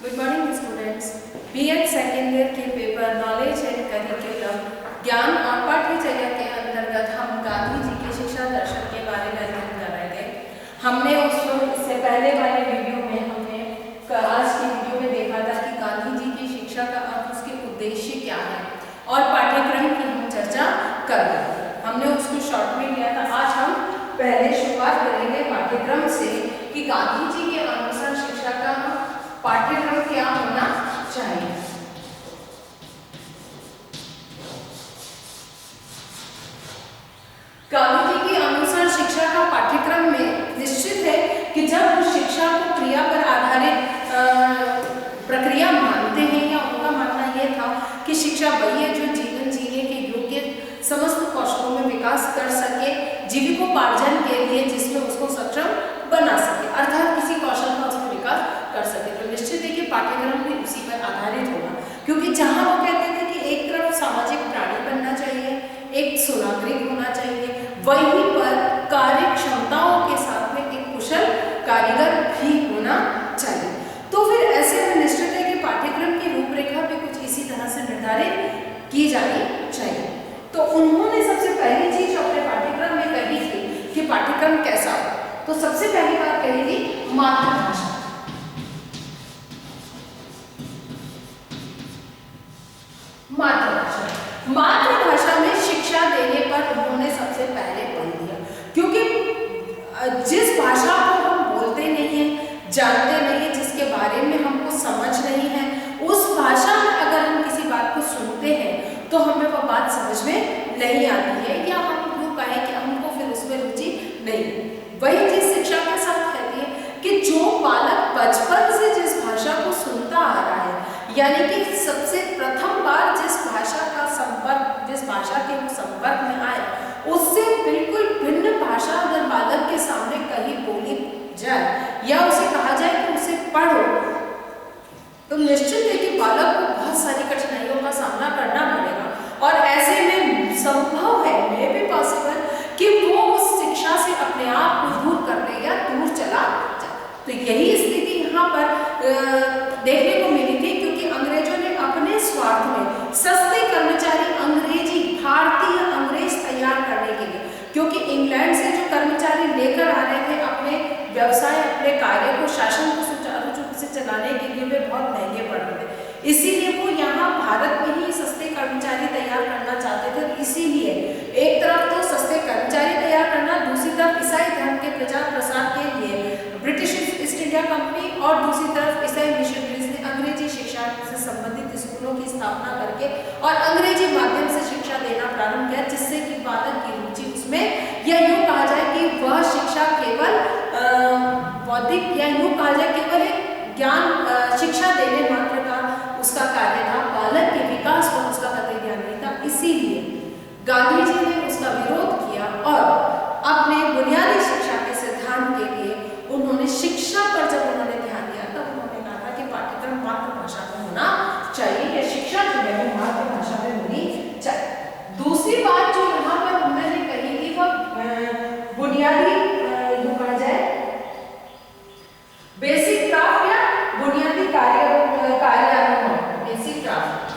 Good morning students. BEd second year के paper knowledge and curriculum ज्ञान और पाठ्यचर्या के अंतर्गत हम गांधी जी के शिक्षा दर्शन के बारे में अध्ययन कर रहे थे। हमने इससे पहले वाले वीडियो में हमने आज की वीडियो में देखा था कि गांधी जी की शिक्षा का अर्थ, उसके उद्देश्य क्या है और पाठ्यक्रम की हम चर्चा कर रहे थे। हमने उसको शॉर्ट में लिया था। आज हम पहले शुरुआत करेंगे पाठ्यक्रम से कि गांधी जी के अनुसार शिक्षा का पाठ्यक्रम क्या होना चाहिए। गांधी जी के अनुसार शिक्षा का पाठ्यक्रम में निश्चित है कि जब वो शिक्षा को क्रिया पर आधारित प्रक्रिया मानते हैं, या उनका मानना यह था कि शिक्षा वही है जो जीवन जीने के योग्य समस्त कौशलों में विकास कर सके, जीविकोपार्जन के लिए जिसमें उसको सक्षम बना सके, अर्थात किसी कौशल का उसमें विकास कर सके। तो निश्चित है कि पाठ्यक्रम भी उसी पर आधारित होगा, क्योंकि जहां वो कहते थे कि एक तरफ सामाजिक प्राणी बनना चाहिए, एक सुनागरिक होना चाहिए, वहीं पर कार्य क्षमताओं के साथ में एक कुशल कारीगर भी होना चाहिए। तो फिर ऐसे में निश्चित है कि पाठ्यक्रम की रूपरेखा भी कुछ इसी तरह से निर्धारित की जानी चाहिए। तो उन्होंने सबसे पहली चीज अपने पाठ्यक्रम में कही थी कि पाठ्यक्रम कैसा हो। तो सबसे पहली बात कही थी मातृभाषा। मातृभाषा में शिक्षा देने पर उन्होंने सबसे पहले बल दिया, क्योंकि जिस भाषा को हम बोलते नहीं हैं, जानते नहीं हैं, जिसके बारे में हमको समझ नहीं है, उस भाषा में अगर हम किसी बात को सुनते हैं तो हमें वह बात समझ में नहीं आती है, या हम यूँ कहें कि हमको फिर उसमें रुचि नहीं। वही चीज शिक्षा के साथ कहती है कि जो बालक बचपन से जिस भाषा को सुनता आ रहा है, यानी कि सबसे प्रथम बार जिस भाषा का संपर्क, जिस भाषा के वो संपर्क में आए, उससे बिल्कुल भिन्न भाषा अगर बालक के सामने कहीं बोली जाए या उसे कहा जाए कि उसे पढ़ो, तो निश्चित है कि बालक को बहुत सारी कठिनाइयों का सामना करना पड़ेगा, और ऐसे में संभव है, मे भी पॉसिबल, कि वो उस शिक्षा से अपने आप को दूर कर ले या दूर चला जाए। तो यही स्थिति यहाँ पर देखने को मिली थी, क्योंकि अंग्रेजों ने अपने स्वार्थ में सस्ते कर्मचारी अंग्रेजी, भारतीय अंग्रेज तैयार करने के लिए, क्योंकि इंग्लैंड से जो कर्मचारी लेकर आ रहे थे अपने व्यवसाय, अपने कार्य को, शासन को सुचारू रूप से चलाने के लिए, वे बहुत महंगे पड़ रहे थे। इसीलिए वो यहाँ भारत में ही सस्ते कर्मचारी तैयार करना चाहते थे। इसीलिए एक तरफ तो सस्ते कर्मचारी तैयार करना, दूसरी तरफ ईसाई धर्म के प्रचार प्रसार के लिए ब्रिटिश ईस्ट इंडिया कंपनी, और दूसरी तरफ ईसाई मिशनरीज ने अंग्रेजी शिक्षा से संबंधित स्कूलों की स्थापना करके और अंग्रेजी माध्यम से शिक्षा देना प्रारंभ किया, जिससे कि बालक की रुचि उसमें, या यूँ कहा जाए कि वह शिक्षा केवल बौद्धिक, या यूँ कहा जाए केवल एक ज्ञान शिक्षा देने मात्र का उसका कार्य था, बालक के विकास पर उसका कतई ध्यान नहीं था। इसीलिए गांधी जी ने उसका विरोध किया और अपने बुनियादी शिक्षा के सिद्धांत के लिए उन्होंने शिक्षा पर जब उन्होंने ध्यान दिया, तब उन्होंने कहा था कि पाठ्यक्रम मातृभाषा में होना चाहिए, या शिक्षा जो है वो मातृभाषा में होनी चाहिए। दूसरी बात जो यहाँ पर उन्होंने कही थी वह बुनियादी, यूँ कहा जाए बेसिक क्राफ्ट या बुनियादी कार्यानुभव, बेसिक क्राफ्ट।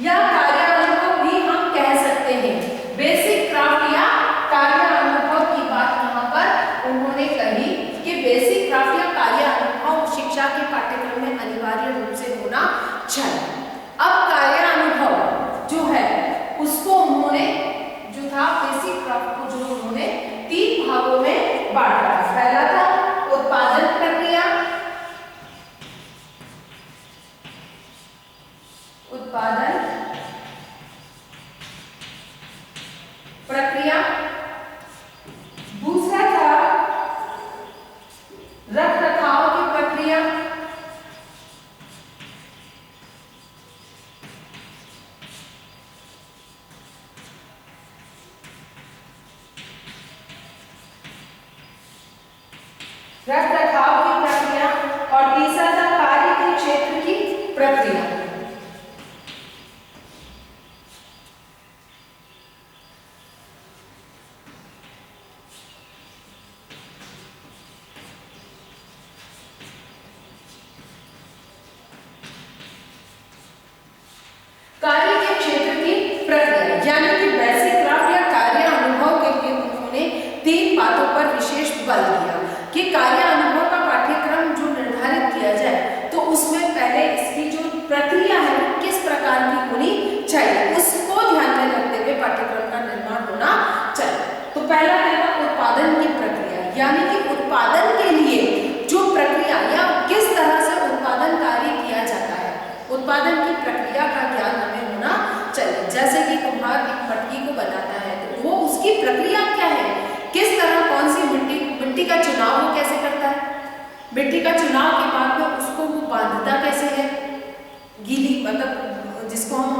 या कार्यानुभव भी हम कह सकते हैं। बेसिक क्राफ्ट या कार्यानुभव की बात यहाँ पर उन्होंने कही कि बेसिक क्राफ्ट या कार्यानुभव शिक्षा के पाठ्यक्रम में अनिवार्य रूप से होना चाहिए। अब कार्यानुभव जो है उसको उन्होंने, जो था बेसिक क्राफ्ट को, जो उन्होंने 3 भागों में बांटा। पहला था उत्पादन प्रक्रिया, दूसरा था रख रखाव की प्रक्रिया, और तीसरा था कार्य के क्षेत्र की प्रक्रिया। पहला क्या था, उत्पादन की प्रक्रिया, यानी कि उत्पादन के लिए जो प्रक्रिया या किस तरह से उत्पादन कार्य किया जाता है, उत्पादन की प्रक्रिया का ज्ञान हमें होना चाहिए। जैसे कि कुम्हार एक मटकी को बनाता है तो वो उसकी प्रक्रिया क्या है, किस तरह कौन सी मिट्टी का चुनाव वो कैसे करता है, मिट्टी का चुनाव के बाद में उसको वो बांधता कैसे है, गीली मतलब जिसको हम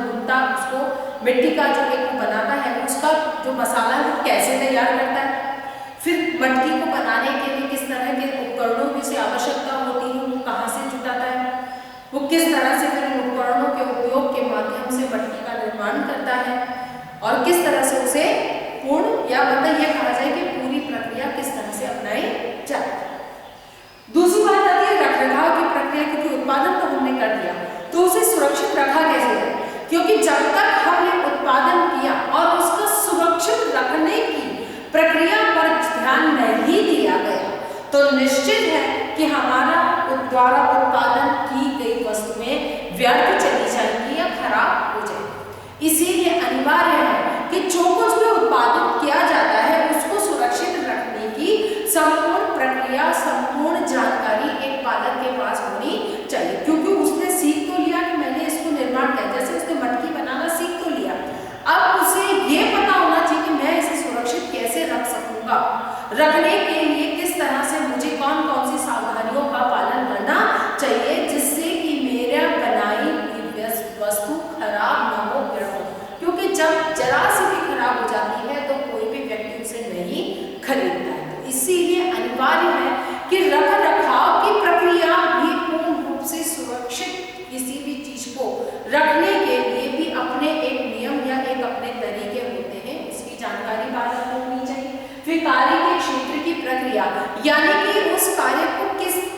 भुनता, उसको मिट्टी का जो एक बनाता है उसका जो मसाला है वो कैसे तैयार करता है, फिर मटकी को बनाने के लिए किस तरह के उपकरणों की से आवश्यकता होती है, वो कहाँ से जुटाता है, वो किस तरह से फिर उपकरणों के उपयोग के माध्यम से मटकी का निर्माण करता है और किस तरह से उसे पूर्ण या मतलब यह कहा जाए कि पूरी प्रक्रिया किस तरह से अपनाई जाए। दूसरी बात आती है रखरखाव की प्रक्रिया, क्योंकि उत्पादन तो हमने कर दिया तो उसे सुरक्षित रखा कैसे जाए, क्योंकि जब तक हमने उत्पादन किया और उसको सुरक्षित रखने की प्रक्रिया पर ध्यान नहीं दिया गया तो निश्चित है कि हमारा द्वारा उत्पादन की गई वस्तुएं व्यर्थ चली जाएंगी या खराब हो जाएंगी। इसीलिए अनिवार्य है कि जो कुछ भी उत्पादन किया जाता है उसको सुरक्षित रखने की संपूर्ण प्रक्रिया, संपूर्ण जानकारी एक पालक के पास होनी चाहिए, क्योंकि उसने सीख तो लिया कि मैंने इसको निर्माण किया, जैसे उसने मटकी बनाना सीख तो लिया, अब उसे ये पता होना चाहिए कि मैं इसे सुरक्षित कैसे रख सकूंगा, रखने के लिए किस तरह से मुझे कौन कौन सी सावधानियों का पालन करना चाहिए जिससे कि मेरा बनाई हुई वस्तु खराब न हो, क्योंकि जब जरा सी भी खराब हो जाती है तो कोई भी व्यक्ति उसे नहीं खरीदता है। तो इसीलिए अनिवार्य है कि रख रखाव की प्रक्रिया भी पूर्ण रूप से सुरक्षित किसी भी चीज को रखने के लिए भी अपने एक नियम या एक अपने तरीके होते हैं, उसकी जानकारी पालक को होनी चाहिए। फिर कार्य के क्षेत्र की प्रक्रिया, यानी कि उस कार्य को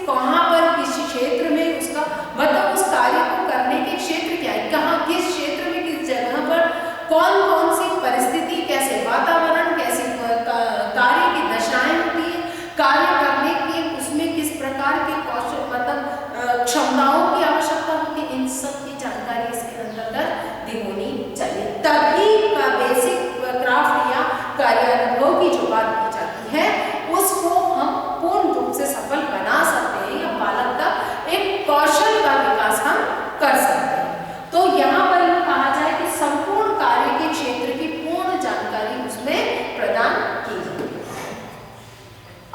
कहाँ पर किस क्षेत्र में उसका मतलब उस कार्य को करने के क्षेत्र क्या है, कहाँ किस क्षेत्र में किस जगह पर कौन कौन सी परिस्थिति, कैसे वातावरण, कैसे कार्य की दशाएं होती है, कार्य करने के उसमें किस प्रकार के कौशल मतलब क्षमताओं की आवश्यकता होती है, इन सब की जानकारी इसके अंतर्गत दी होनी चाहिए। तभी का बेसिक क्राफ्ट या कार्यानुभव की जो बात की जाती है उसको हम पूर्ण रूप से सफल बना सकते हैं या बालक का एक कौशल का विकास हम कर सकते हैं। तो यहाँ पर कहा जाए कि संपूर्ण कार्य के क्षेत्र की पूर्ण जानकारी उसमें प्रदान की जाती है।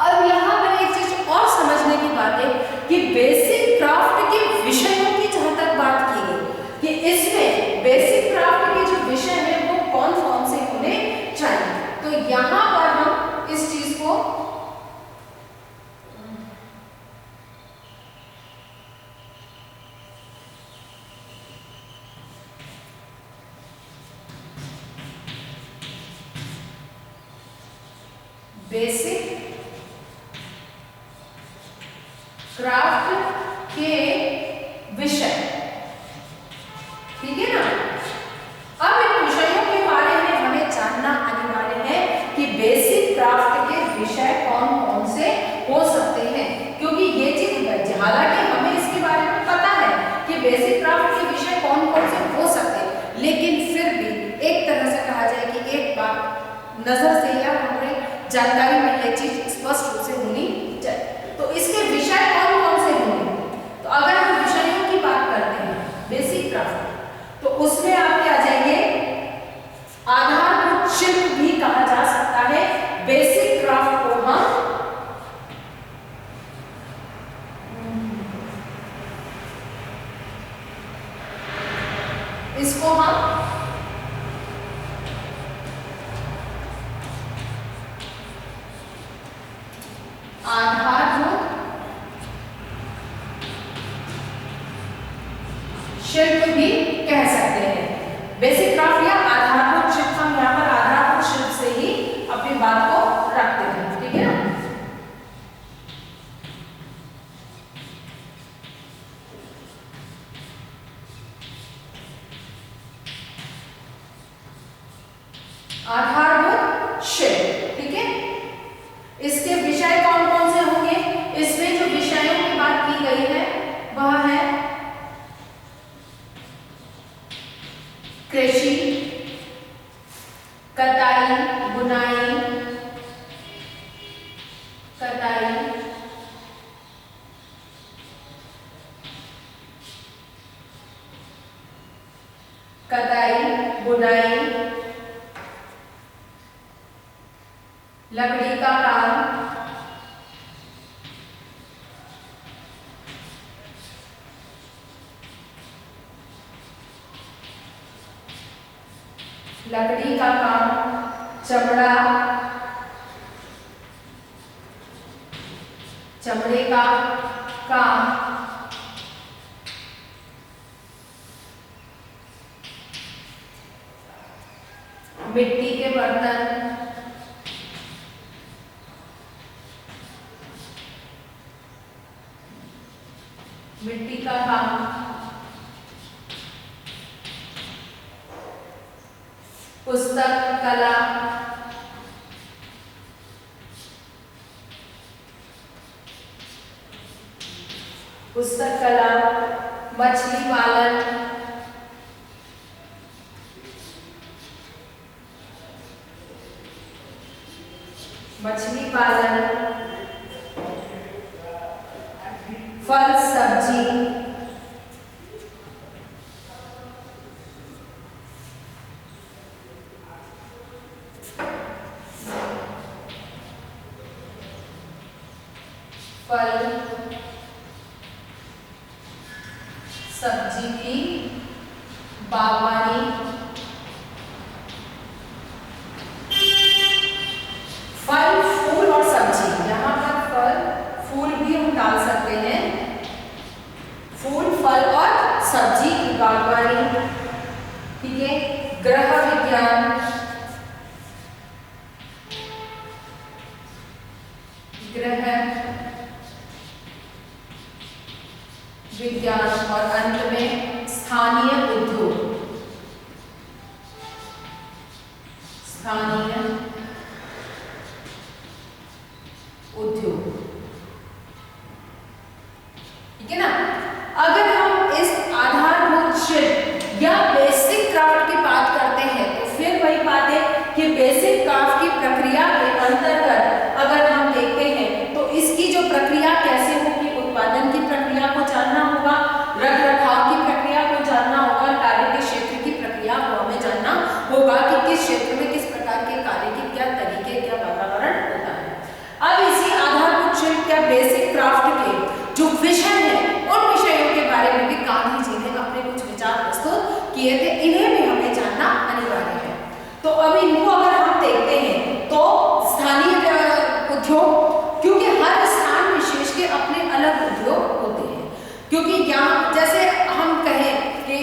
अब यहाँ पर एक चीज और समझने की बात है कि बेसिक क्राफ्ट के विषयों की जहाँ तक बात की गई कि इसमें बेसिक क्राफ्ट के जो विषय है वो कौन कौन से होने चाहिए, तो यहाँ पर हम इस चीज को बेसिक क्राफ्ट के विषय, ठीक है ना। अब इन विषयों के बारे में हमें जानना अनिवार्य है कि बेसिक क्राफ्ट के विषय कौन कौन से हो सकते हैं, क्योंकि ये चीज हालांकि हमें इसके बारे में पता है कि बेसिक क्राफ्ट के विषय कौन कौन से हो सकते हैं, लेकिन फिर भी एक तरह से कहा जाए कि एक बात नजर से या हमारे जानकारी में यह चीज स्पष्ट रूप से होनी चाहिए। तो इसके विषय कौन कौन से होंगे, तो अगर हम विषयों की बात करते हैं बेसिक क्राफ्ट तो उसमें आपके आ जाएंगे आधारभूत शिल्प भी कहा जा सकता है। बेसिक क्राफ्ट को हम इसको हम आधारभूत शिल्प भी कह सकते हैं। बेसिक क्राफ्ट या आधारभूत शिल्प, हम यहाँ पर आधारभूत शिल्प से ही अपनी बात को रखते हैं, ठीक है ना। आधारभूत शिल्प, ठीक है। इसके विषय कौन कौन से होंगे, इसमें जो विषयों की बात की गई है वह है कृषि, कताई बुनाई, कताई कताई बुनाई, लकड़ी का काम, लकड़ी का काम, चमड़ा, चमड़े का काम, मिट्टी के बर्तन, मिट्टी का काम, पुस्तक कला, पुस्तक कला, मछली पालन, मछली पालन, फल सब्जी, फल सब्जी की बागवानी, फल फूल और सब्जी, यहाँ पर फल फूल भी हम डाल सकते हैं, फूल फल और सब्जी की बागवानी, ठीक है। ग्रह विज्ञान, ग्रह विज्ञान और अंत में स्थानीय उद्योग, स्थानीय उद्योग, ठीक है ना। अगर हम इस आधारभूत शिल्प या बेसिक क्राफ्ट की बात करते हैं तो फिर वही बात है कि बेसिक क्राफ्ट की प्रक्रिया के अंतर्गत अगर हम देखते हैं तो इसकी जो प्रक्रिया कैसे होगी, उत्पादन की प्रक्रिया को जानना होगा, रख रखाव की प्रक्रिया को जानना होगा, कार्य के क्षेत्र की प्रक्रिया को हमें जानना होगा कि किस क्षेत्र में किस प्रकार के कार्य के क्या तरीके, क्या वातावरण होता है। अब इसी आधारभूत शिल्प या बेसिक क्राफ्ट के जो विषय है उन विषयों के बारे में भी गांधी जी ने अपने कुछ विचार प्रस्तुत किए थे, इन्हें भी हमें जानना अनिवार्य है। तो अब इनको अगर हम देखते हैं तो स्थानीय उद्योग, क्योंकि हर स्थान विशेष के अपने अलग उद्योग होते हैं, क्योंकि यहाँ जैसे हम कहें कि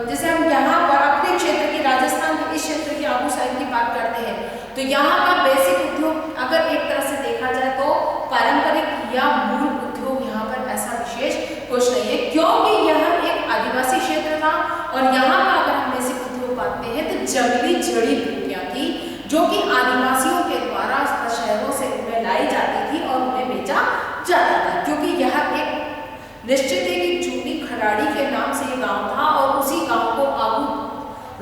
जैसे हम यहाँ पर अपने क्षेत्र की, राजस्थान के इस क्षेत्र की आबू साइड की बात करते हैं तो यहाँ का बेसिक उद्योग अगर एक तरह से देखा जाए तो पारंपरिक या मूल उद्योग यहाँ पर ऐसा विशेष कुछ नहीं है, क्योंकि यह एक आदिवासी क्षेत्र था और यहाँ का अगर हम बेसिक उद्योग पाते हैं तो जंगली जड़ी बूटियां थी जो कि आदिवासियों के द्वारा शहरों से उन्हें लाई जाती थी और उन्हें बेचा जाता था, क्योंकि यह एक निश्चित है कि चूनी खराड़ी के नाम से ये गांव था और उसी गांव को आबू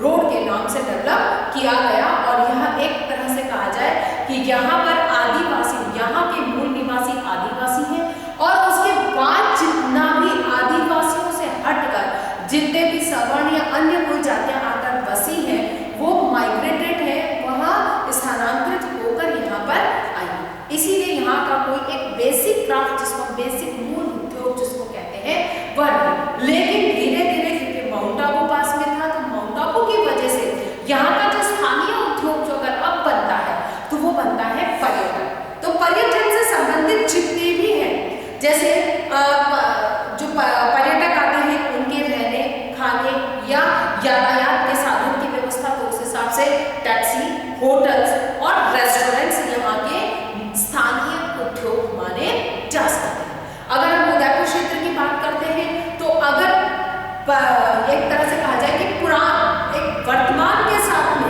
रोड के नाम से डेवलप किया गया। और यह एक तरह से कहा जाए कि यहाँ पर आदिवासी, यहाँ के मूल निवासी आदिवासी हैं और उसके बाद जितना भी आदिवासियों से हटकर जितने भी सवर्ण या अन्य कोई जातियां आकर बसी हैं वो माइग्रेटेड है, वहाँ स्थानांतरित होकर यहाँ पर आई। इसीलिए यहाँ का कोई एक बेसिक क्राफ्ट जिसको बेसिक मूल उद्योग जिसको कहते हैं वह नहीं। लेकिन धीरे धीरे क्योंकि माउंट आबू पास में था तो माउंट आबू की वजह से यहाँ का जो स्थानीय उद्योग जो अगर अब बनता है तो वो बनता है पर्यटन। तो पर्यटन से संबंधित जितने भी हैं, जैसे जो पर्यटक आते हैं उनके रहने खाने या यातायात के साधन की व्यवस्था, तो उस हिसाब से टैक्सी, होटल्स और रेस्टोरेंट्स यहाँ के स्थानीय उद्योग माने जा सकते हैं। अगर हम उदयपुर क्षेत्र की बात करते हैं तो अगर एक तरह से कहा जाए कि पुरान एक वर्तमान के साथ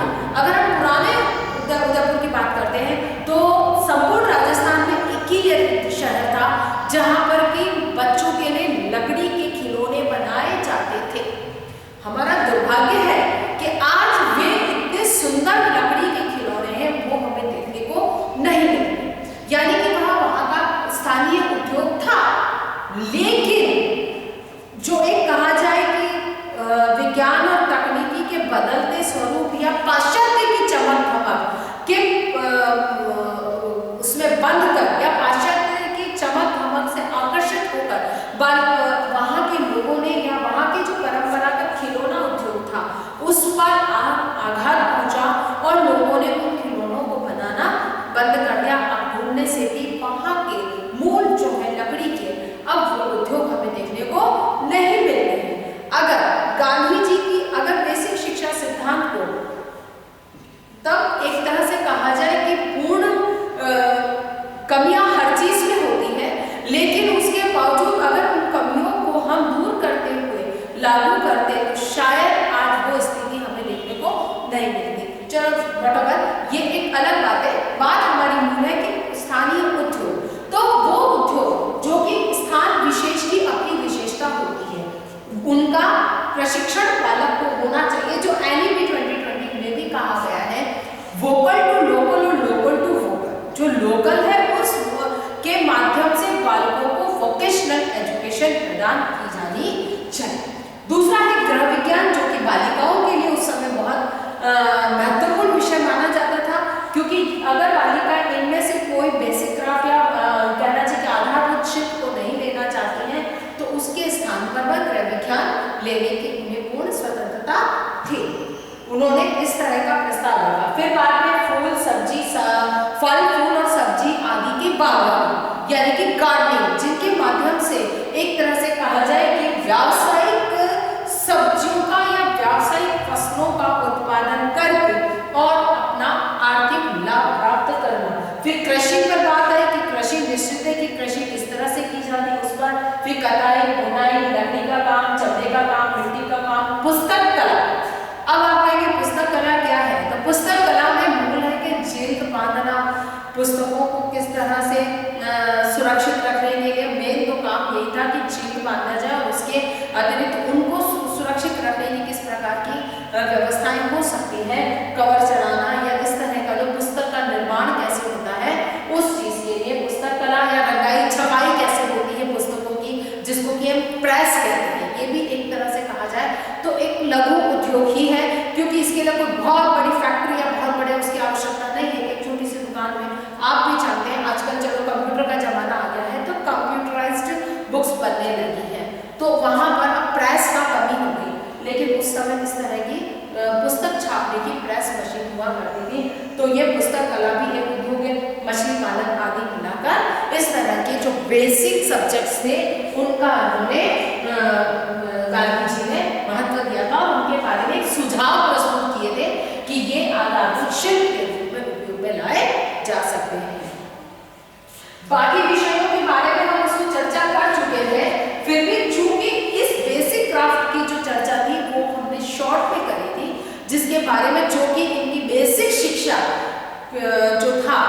बदलते स्वरूप या पाश्चात्य की चमक धमक के उसमें बंद कर या पाश्चात्य की चमक धमक से आकर्षित होकर वहाँ के लोगों ने या वहाँ के जो परंपरागत खिलौना उद्योग था उस पर आघात पहुंचा और लोगों ने उन खिलौनों को बनाना बंद कर दिया। अब ढूंढने से भी वहाँ के मूल जो है लकड़ी के अब वो उद्योग हमें देखने को नहीं मिलते हैं। अगर गांधी जी की अगर बेसिक शिक्षा सिद्धांत को तब एक तरह से कहा जाए कि पूर्ण कमियां हर चीज में होती है, लेकिन उसके बावजूद अगर उन कमियों को हम दूर करते हुए लागू करते तो शायद आज वो स्थिति हमें देखने को नहीं मिलती। चलो वटएवर, ये एक अलग बात है। बात हमारी मूल है कि स्थानीय उद्योग, तो वो उद्योग जो कि स्थान विशेष की अपनी विशेषता होती है उनका प्रशिक्षण पालक को होना चाहिए, जो एनईपी 2020 में भी कहा गया है वोकल टू लोकल और लोकल टू वोकल। जो लोकल है उस के माध्यम से बालकों को वोकेशनल एजुकेशन प्रदान की जानी चाहिए। दूसरा है गृह विज्ञान, जो कि बालिकाओं के लिए उस समय बहुत महत्वपूर्ण विषय माना जाता था, क्योंकि अगर बालिका इनमें से कोई बेसिक क्राफ्ट या कहना चाहिए आधारभूत शिल्प को नहीं लेना चाहती हैं तो उसके स्थान पर वह गृह विज्ञान लेने की उन्हें पूर्ण स्वतंत्रता थी। उन्होंने इस तरह का प्रस्ताव रखा। फिर बाद में फूल सब्जी फल फूल और सब्जी आदि की बागवानी यानी कि गार्डनिंग, जिनके माध्यम से एक तरह से कहा जाए कि व्यावसायिक सब्जियों का या व्यावसायिक फसलों का उत्पादन करके और अपना आर्थिक लाभ प्राप्त करना। फिर कृषि पर बात है कि कृषि निश्चित है कि कृषि किस तरह से की जाती है उस पर। फिर कटाई बुनाई लकड़ी का काम, चमड़े का काम, मिट्टी का काम, पुस्तक कला। अब आप कहेंगे पुस्तक कला क्या है, तो पुस्तक कला में मूल है कि जिल्द बांधना, पुस्तकों को किस तरह से सुरक्षित रखने के लिए मेन तो काम यही था कि जिल्द बांधा जाए और उसके अतिरिक्त उनको सुरक्षित रखने की किस प्रकार की व्यवस्थाएं हो सकती हैं, कवर चढ़ाना या इस तरह का जो पुस्तक का निर्माण कैसे होता है उस चीज के लिए पुस्तक कला या रंगाई छपाई कैसे होती है पुस्तकों की, जिसको कि हम प्रेस कहते हैं, ये भी एक तरह से कहा जाए तो एक लघु उद्योग ही है, क्योंकि इसके लिए कोई बहुत बड़ी फैक्ट्री या बहुत बड़े उसकी आवश्यकता नहीं है। एक छोटी सी दुकान में आप भी जानते हैं आजकल चलो कंप्यूटर का जमाना आ गया है तो कंप्यूटराइज्ड बुक्स बनने लगी है, तो वहां पर अब प्रेस का कमी हो गई, लेकिन उस समय इस तरह की पुस्तक छापने की प्रेस मशीन हुआ करती थी। तो ये पुस्तक कला भी एक उद्योग है। मछली पालन आदि मिलाकर इस तरह के जो बेसिक सब्जेक्ट्स थे उनका उन्होंने गांधी जी ने महत्व दिया था और उनके बारे में एक सुझाव प्रस्तुत किए थे कि ये आधारभूत शिल्प के रूप में उपयोग में लाए जा सकते हैं। बाकी विषयों के बारे में हम उसमें चर्चा कर चुके हैं, फिर भी चूंकि इस बेसिक क्राफ्ट की जो चर्चा थी वो हमने शॉर्ट में करी थी, जिसके बारे में जो कि इनकी बेसिक शिक्षा जो था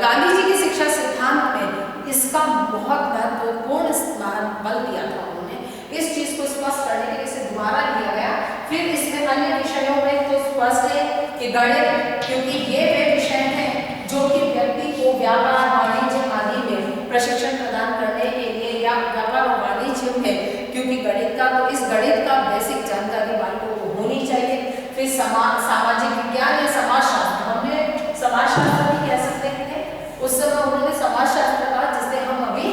गांधी जी की शिक्षा सिद्धांत में इसका बहुत महत्वपूर्ण बल दिया था। उन्होंने इस चीज को स्पष्ट करने के लिए इसे दोबारा लिया गया। फिर इसमें अन्य विषयों में तो स्पष्ट है कि गणित, क्योंकि ये वे विषय हैं जो कि व्यक्ति को व्यापार वाणिज्य आदि में प्रशिक्षण प्रदान करने के लिए या व्यापार और वाणिज्य में, क्योंकि गणित का तो इस गणित का बेसिक जानकारी बालकों को होनी चाहिए। फिर सामाजिक विज्ञान या समाजशास्त्र, हमने समाजशास्त्र भी कह सकते हैं, उस समय उन्होंने समाजशास्त्र कहा जिसे हम अभी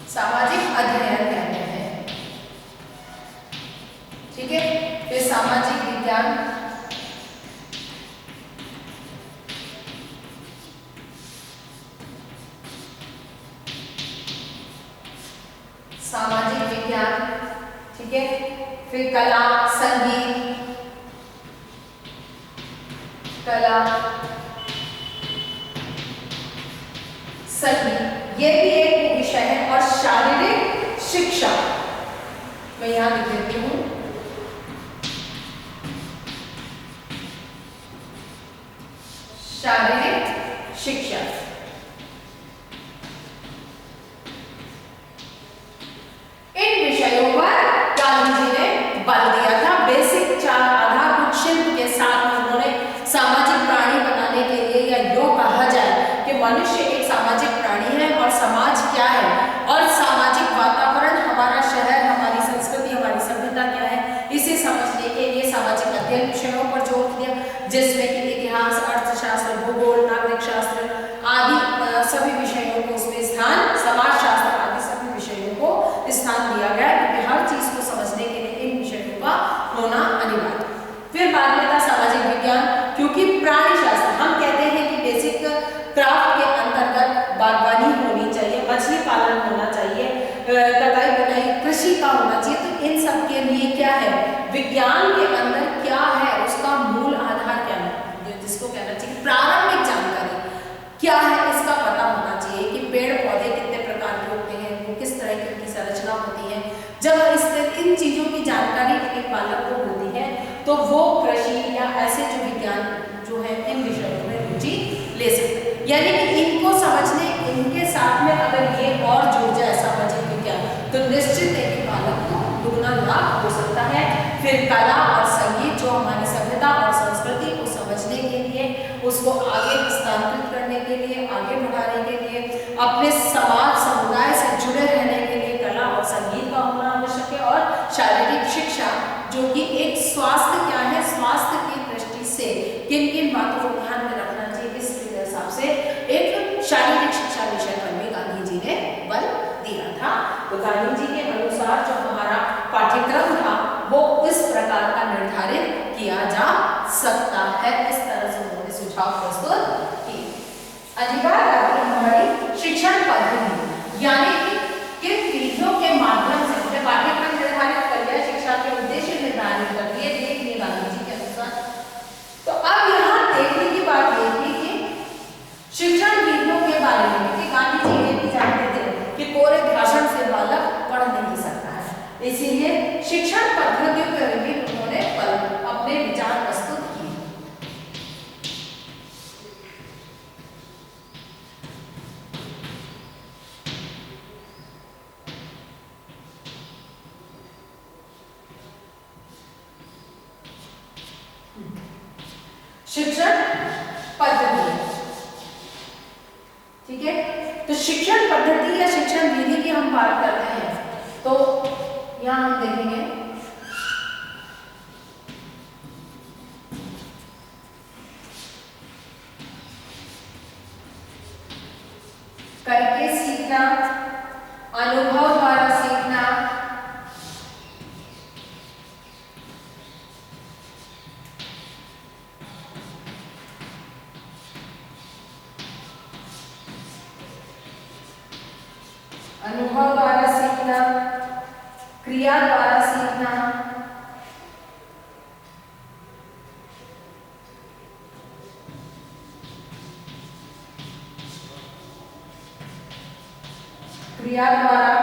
सामाजिक अध्ययन कहते हैं, ठीक है। फिर सामाजिक विज्ञान, ठीक है। फिर कला, संगीत, ये भी एक विषय है। और शारीरिक शिक्षा, मैं यहां लिख देती हूं, शारीरिक शिक्षा। इन विषयों पर गांधी जी ने बल दिया था। बेसिक चार आधारभूत शिल्प के साथ उन्होंने सामाजिक प्राणी बनाने के लिए, या यूं कहा जाए कि मनुष्य एक सामाजिक प्राणी है और समाज क्या है और सामाजिक वातावरण, हमारा शहर, हमारी संस्कृति अध्ययन विषयों पर जोर दिया, जिसमें कि इतिहास, अर्थशास्त्र, भूगोल, नागरिक शास्त्र आदि सभी विषयों को उसमें स्थान, समाजशास्त्र आदि सभी विषयों को स्थान दिया गया, क्योंकि हर चीज को समझने के लिए इन विषयों का होना अनिवार्य। फिर बाद में था सामाजिक विज्ञान, क्योंकि प्राणी शास्त्र, हम कहते हैं कि बेसिक क्राफ्ट के अंतर्गत बागवानी होनी चाहिए, मछली पालन होना चाहिए, कटाई बुनाई कृषि का होना चाहिए, तो इन सब के लिए क्या है, विज्ञान के अंदर क्या है, उसका मूल आधार क्या है, जिसको कहना चाहिए प्रारंभिक जानकारी क्या है, इसका पता होना चाहिए कि पेड़ पौधे कितने प्रकार के होते हैं, वो किस तरह की उनकी संरचना होती है। जब इन चीजों की जानकारी एक बालक को होती है तो वो कृषि या ऐसे जो विज्ञान जो है इन विषयों में रुचि ले सकते हैं। यानी कि इनको समझने, इनके साथ में अगर ये और जुड़ जाए सामाजिक विज्ञान, तो निश्चित है कि बालक को दुगना लाभ हो सकता है। फिर कला और संगीत, जो हमारी सभ्यता और संस्कृति को समझने के लिए, उसको आगे हस्तांतरित करने के लिए, आगे बढ़ाने के लिए, अपने समाज समुदाय से जुड़े रहने के लिए कला और संगीत का होना आवश्यक है। और शारीरिक शिक्षा, जो कि एक स्वास्थ्य क्या है, स्वास्थ्य की दृष्टि से किन किन बातों को ध्यान में रखना चाहिए, इस हिसाब से एक शारीरिक शिक्षा विषय पर भी गांधी जी ने बल दिया था। तो गांधी जी के अनुसार जो हमारा पाठ्यक्रम था वो इस प्रकार का निर्धारित किया जा सकता है। इस तरह से उन्होंने सुझाव प्रस्तुत किए। अगली बात आती है हमारी शिक्षण पद्धति, यानी कि किन विधियों के माध्यम से हमने पाठ्यक्रम निर्धारित कर लिया, शिक्षा के उद्देश्य निर्धारित कर दिए, देख लिए गांधी जी के अनुसार। तो अब यहाँ देखने की बात ये थी कि शिक्षण विधियों के बारे में, कि गांधी जी ये भी जानते थे कि कोरे भाषण से बालक पढ़ नहीं सकता है, इसीलिए शिक्षण पद्धतियों पर भी उन्होंने अपने विचार प्रस्तुत किए। शिक्षण पद्धति, ठीक है। तो शिक्षण पद्धति या शिक्षण विधि की हम बात करते हैं, तो यहां हम देखेंगे करके सीखना, अनुभव द्वारा सीखना, अनुभव द्वारा सीखना, क्रिया द्वारा सीखना, क्रिया द्वारा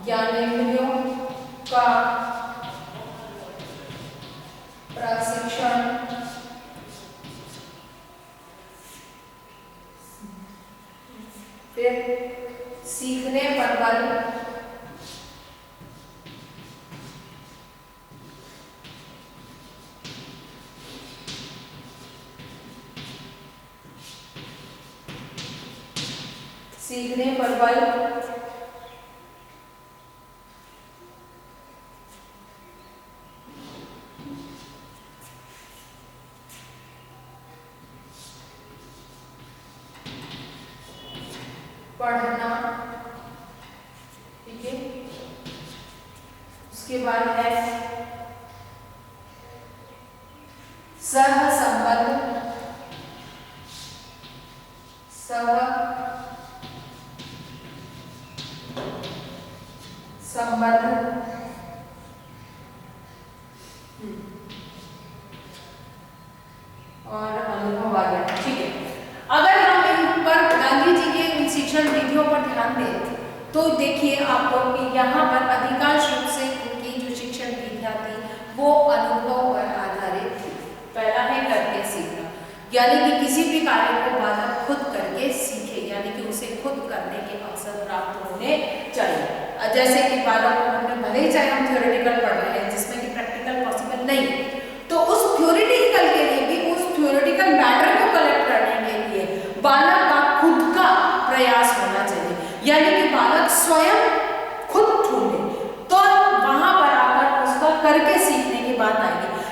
ज्ञानेंद्रियों का प्रशिक्षण, फिर सीखने पर बल, सीखने पर बल, पढ़ना, ठीक है। उसके बाद है सहसंबंध, संबंध, और अनुभव आ गया, ठीक है। अगर हम इन पर गांधी जी के इन शिक्षण विधियों पर ध्यान दें तो देखिए आप लोग कि यहाँ पर अधिकांश रूप से उनकी जो शिक्षण विधियाँ थी वो अनुभव पर आधारित थी। पहला है करके सीखना, यानी कि किसी भी कार्य को बालक खुद करके सीखे, यानी कि उसे खुद करने के अवसर प्राप्त होने चाहिए। जैसे कि बालक को हमने भले ही चाहे हम थ्योरेटिकल पढ़ रहे हैं जिसमें कि प्रैक्टिकल पॉसिबल नहीं, तो उस थ्योरेटिकल के लिए भी उस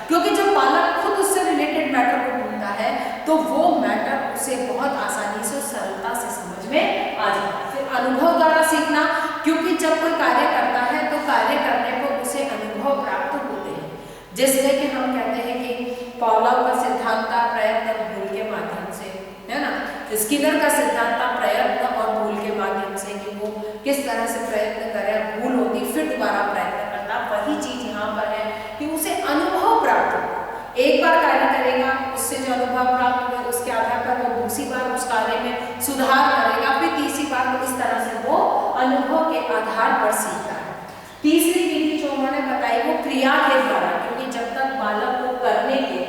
क्योंकि जब बालक खुद उससे रिलेटेड मैटर को ढूंढता है तो वो मैटर उसे बहुत आसानी से और सरलता से समझ में आ जाता है। फिर अनुभव द्वारा सीखना, क्योंकि जब कोई कार्य करता है तो कार्य करने पर उसे अनुभव प्राप्त होते हैं। जैसे कि हम कहते हैं कि पावलोव का सिद्धांत था प्रयत्न और भूल के माध्यम से, है ना। स्किनर का सिद्धांत था प्रयत्न और भूल के माध्यम से, कि वो किस तरह से प्रयत्न करे, भूल होती फिर दोबारा प्रयत्न करता। वही चीज यहाँ पर है कि उसे अनुभव प्राप्त होगा। एक बार कार्य करेगा, उससे जो अनुभव प्राप्त हुआ उसके आधार पर वो दूसरी बार उस कार्य में सुधार करेगा, फिर तीसरी बार तो इस तरह से वो अनुभव के आधार पर सीखता है। तीसरी विधि जो उन्होंने बताई वो क्रिया के द्वारा, क्योंकि जब तक बालक को करने के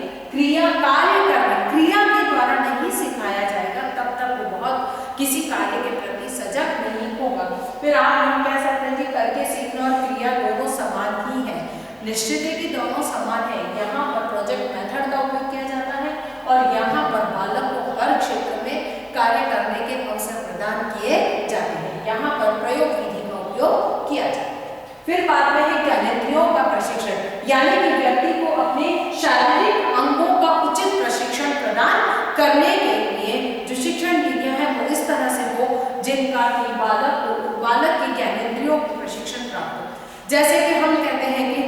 कार्य करने क्रिया के द्वारा नहीं सिखाया जाएगा तब तक वो बहुत किसी कार्य के प्रति सजग नहीं होगा। फिर हम कह सकते हैं कि करके सीखना और क्रिया दोनों समान ही है। निश्चित है कि दोनों समान है। यहाँ पर प्रोजेक्ट मेथड का उपयोग किया जाता है और यहाँ पर बालक को हर क्षेत्र में कार्य करने के अवसर प्रदान किए जाते हैं। यहाँ पर प्रयोग विधि का उपयोग किया जाता है। फिर बाद में है ज्ञानेंद्रियों का प्रशिक्षण, यानी कि व्यक्ति को अपने शारीरिक अंगों का उचित प्रशिक्षण प्रदान करने के लिए जो शिक्षण विधियां हैं वो इस तरह से हो जिनका कि बालक की ज्ञानेंद्रियों को प्रशिक्षण प्राप्त हो। जैसे कि हम कहते हैं कि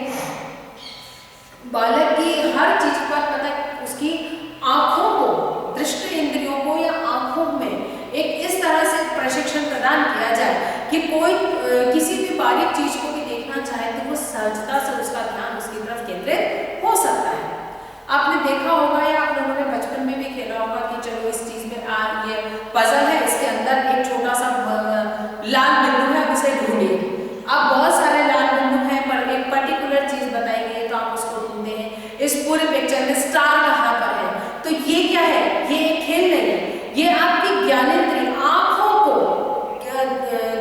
बालक की हर चीज पर पता उसकी आंखों को, दृष्टि इंद्रियों को या आंखों में एक इस तरह से प्रशिक्षण प्रदान किया जाए कि कोई किसी भी बारीक चीज को भी देखना चाहे तो वो सहजता से उसका ध्यान उसकी तरफ केंद्रित हो सकता है। आपने देखा होगा या आप लोगों ने बचपन में भी खेला होगा कि चलो इस चीज में ये पजल है, इसके अंदर एक छोटा सा लाल बिंदु है, उसे ढूंढिए। अब बहुत सारे लाल बिंदु हैं पर एक पर्टिकुलर चीज बताई गई है तो आप उसको ढूंढते हैं। इस पूरे पिक्चर में स्टार कहाँ पर है, तो ये क्या है, ये एक खेल नहीं है, ये आपकी ज्ञानेंद्रिय आंखों को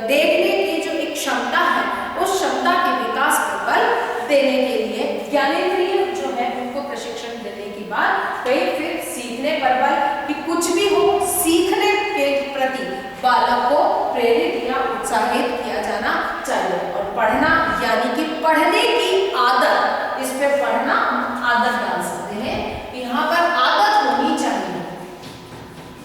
देखने की जो एक क्षमता है उस क्षमता के विकास पर बल देने के लिए ज्ञानेंद्रिय जो है उनको प्रशिक्षण देने की बात कहीं। फिर सीखने पर बल, कि कुछ भी हो सीखने के प्रति बालक को प्रेरित या उत्साहित किया जाना चाहिए। और पढ़ना, यानी कि पढ़ने की आदत, इस पे पढ़ना आदत डाल सकते हैं, यहाँ पर आदत होनी चाहिए।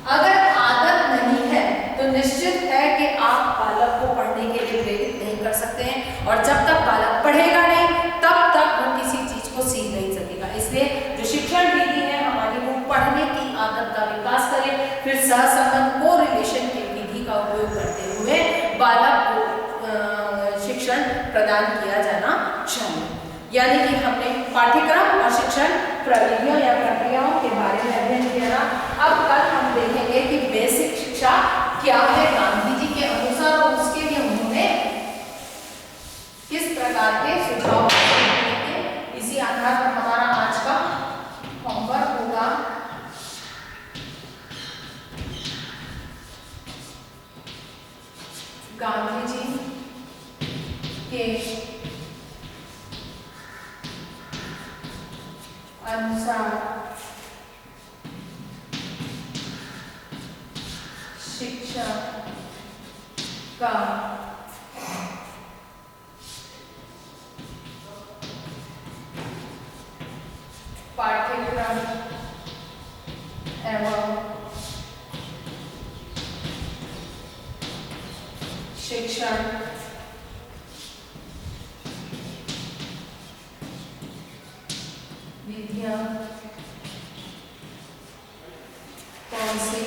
अगर आदत नहीं है तो निश्चित है कि आप बालक को पढ़ने के लिए प्रेरित नहीं कर सकते हैं, और जब तक बालक पढ़ेगा नहीं तब तक वो किसी चीज को सीख नहीं सकेगा। इसलिए जो शिक्षण विधि है हमारी वो पढ़ने की आदत का विकास करे, फिर सहसंबंध को रिलेशन की विधि का उपयोग करते हुए बालक को शिक्षण प्रदान किया जाना चाहिए। यानी कि हमने पाठ्यक्रम और शिक्षण प्रविधियों या प्रक्रियाओं के बारे में अध्ययन किया। अब कल हम देखेंगे कि बेसिक शिक्षा क्या है गांधी जी के अनुसार, और उसके लिए उन्होंने किस प्रकार के सुझाव दिए। इसी आधार पर हमारा आज का होमवर्क होगा गांधी जी के अनुसार शिक्षा का पाठ्यक्रम एवं शिक्षण विधियां कौन सी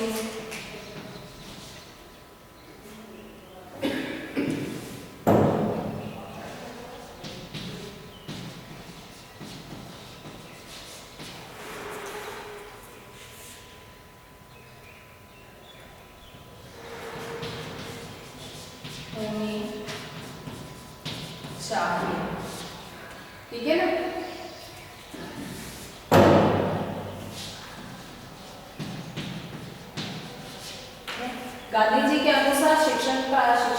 होनी चाहिए, ठीक है ना। गांधी जी के अनुसार शिक्षा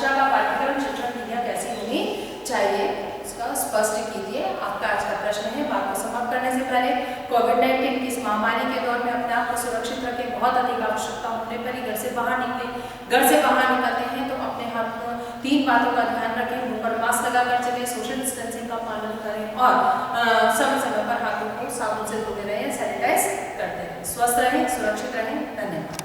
का पाठ्यक्रम, शिक्षण विधियां कैसी होनी चाहिए, इसका स्पष्ट कीजिए। आपका आज का प्रश्न है। बात को समाप्त करने से पहले कोविड-19 की इस महामारी के दौर में अपने आप को सुरक्षित रखें। बहुत अधिक आवश्यकता होने पर ही घर से बाहर निकलें। घर से बाहर निकलते हैं तो अपने हाथ को 3 बातों का ध्यान रखें। मुंह पर मास्क लगाकर चलें, सोशल डिस्टेंसिंग का पालन करें और समय समय पर हाथों को साफ स्वस्थ रहें, सुरक्षित रहें। धन्यवाद।